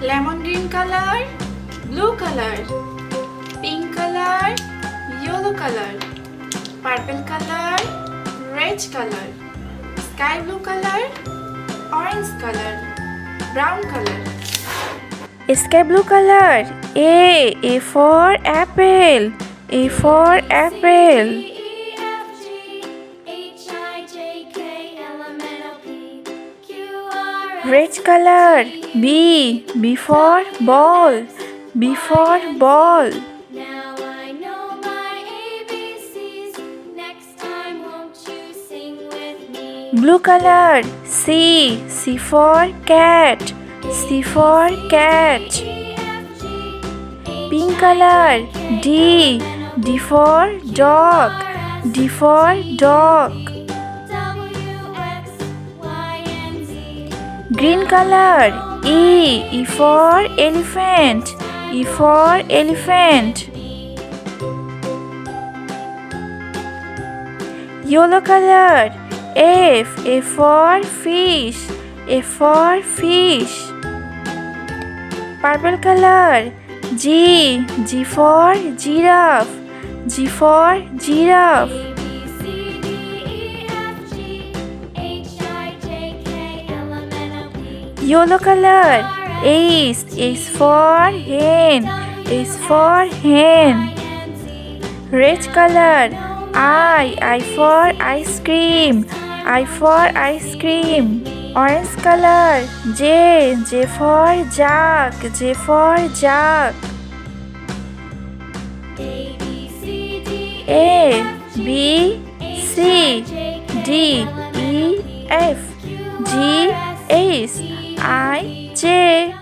lemon green color, blue color, pink color, yellow color, purple color, red color, sky blue color, orange color, brown color. Sky blue color. A for apple. A for apple. Red color. B for ball. B for ball. Now I know my ABCs. Next time, won't you sing with me? Blue color. C for cat. C for cat. Pink color. D for dog. D for dog. Green color. E for elephant. E for elephant. Yellow color. F for fish. F for fish. Purple color. G for giraffe. G for giraffe. Yellow color. H for hen. H for hen. Red color. I for ice cream. I for ice cream. Orange color. J for jug. J for jug. A B C D E F G H I J